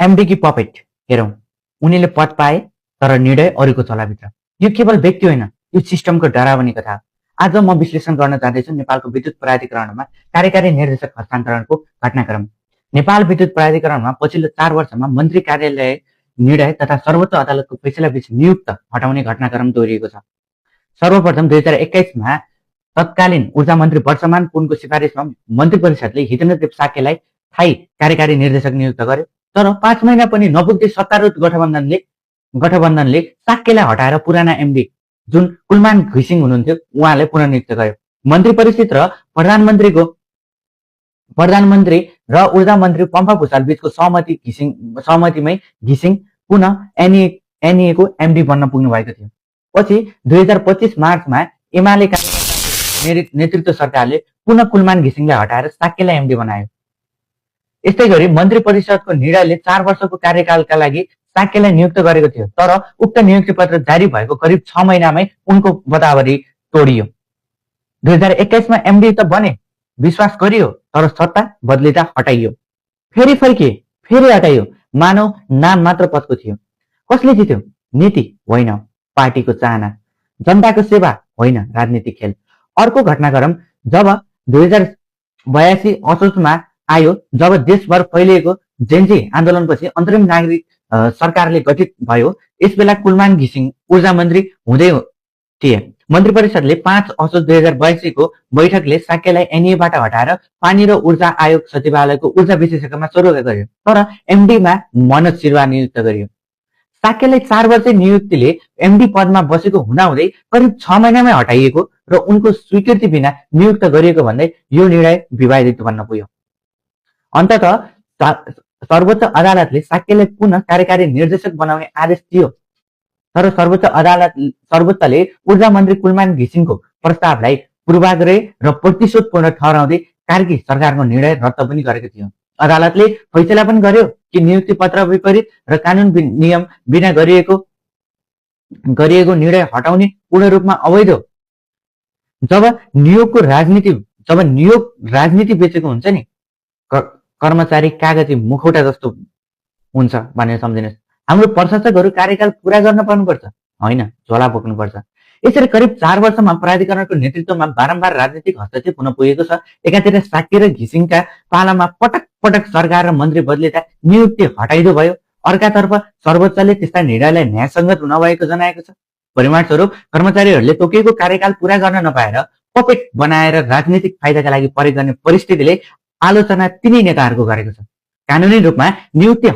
MD की puppet हेरौं, उनीले पद पाए तर निर्णय अरूको चलाभित्र। यो केवल व्यक्ति होइन, यो सिस्टमको डरावनी कथा हो। आज म विश्लेषण गर्न जाँदैछु नेपालको विद्युत प्राधिकरणमा कार्यकारी निर्देशक हस्तान्तरणको घटनाक्रम। नेपाल विद्युत प्राधिकरणमा पछिल्लो 4 वर्षमा मन्त्री कार्यालय निर्णय तथा सर्वोच्च अदालतको फैसलाबीच नियुक्त हटाउने घटनाक्रम दोहोरिएको छ। सर्वप्रथम 2021मा तत्कालीन ऊर्जा मन्त्री वर्षमान पुनको सिफारिसमा मन्त्री परिषदले हितेन्द्रदेव साक्यलाई स्थायी कार्यकारी निर्देशक नियुक्त गर्यो। तर 5 महिना पनि नपुग्दै सत्तारूढ गठबन्धनले साक्यलाई हटाएर पुराना एमडी जुन कुलमान घिसिङ हुनुहुन्थ्यो उहाँलाई पुनर्नियुक्त गर्यो। मन्त्री परिषद र प्रधानमन्त्री र ऊर्जा मन्त्री पम्फा भुसाल बीचको सहमतिमै घिसिङ पुनः एनईएको एमडी बन्न पुग्नु भएको थियो। पछि 2025 मार्चमा एमाले नेतृत्व सरकारले पुनः कुलमान घिसिङलाई हटाएर साक्यलाई एमडी बनायो। यस्तै गरी मन्त्री परिषदको निर्णयले 4 वर्षको कार्यकालका लागि साक्यलाई नियुक्त गरेको थियो। तर उक्त नियुक्ति पत्र जारी भएको करिब 6 महिनामै उनको बदावरी तोडियो। 2021मा एमडी त बने, विश्वास गरियो, तर सत्ता बदलिँदा हटाइयो। फेरि फर्किए, फेरि हटाइयो। मानव नाम मात्र पदको थियो। कसले जित्यो? नीति होइन, पार्टीको चाहना। जनताको सेवा होइन, राजनीतिक खेल। अर्को घटनाक्रम जब 2082 असोजमा आयो, जब देशभर फैलिएको जेन्जी आन्दोलनपछि अन्तरिम नागरिक सरकारले गठित भयो। यसबेला कुलमान घिसिङ ऊर्जा मन्त्री हुँदै थिए। मन्त्री परिषदले 5 असोज 2082 को बैठकले साक्यलाई एनईबाट हटाएर पानी र ऊर्जा आयोग सचिवालयको ऊर्जा विशेषज्ञमा सरुवा गर्यो। तर एमडीमा मनोज सिरवा नियुक्त गरियो। साक्यलाई 4 वर्ष नियुक्तिले एमडी पदमा बसेको हुँदाहुँदै करिब 6 महिनामै हटाइएको र उनको स्वीकृति बिना नियुक्त गरिएको भन्दै यो निर्णय विवादित बन्न पुग्यो। अन्ततः सर्वोच्च अदालतले साक्यलाई पुनः कार्यकारी निर्देशक बनाउने आदेश दियो। तर सर्वोच्चले ऊर्जा मन्त्री कुलमान घिसिङको प्रस्तावलाई पूर्वाग्रह र प्रतिशोधपूर्ण ठहराउँदै कार्की सरकारको निर्णय रद्द पनि गरेको थियो। अदालतले फैसला पनि गर्यो कि नियुक्ति पत्र विपरीत र कानून नियम बिना गरिएको निर्णय हटाउने पूर्ण रूपमा अवैध हो। जब नियोग राजनीति बेचेको हुन्छ नि, कर्मचारी कागजी मुखौटा जस्तो हुन्छ भनेर सम्झिनुहोस्। हाम्रो प्रशासकहरू कार्यकाल पूरा गर्न पर्नुपर्छ, होइन झोला बोक्नुपर्छ। यसरी करिब 4 वर्षमा प्राधिकरणको नेतृत्वमा बारम्बार राजनीतिक हस्तक्षेप हुन पुगेको छ। एकातिर साक्य र घिसिङका पालामा पटक पटक सरकार र मन्त्री बदलिँदा नियुक्ति हटाइदो भयो। अर्कातर्फ सर्वोच्चले त्यस्ता निर्णयलाई न्यायसङ्गत नभएको जनाएको छ। परिणामस्वरूप कर्मचारीहरूले तोकिएको कार्यकाल पूरा गर्न नपाएर पपेट बनाएर राजनीतिक फाइदाका लागि प्रयोग गर्ने परिस्थितिले आलोचना तिनै नेताहरूको गरेको छ। कानुनी रूपमा नियुक्ति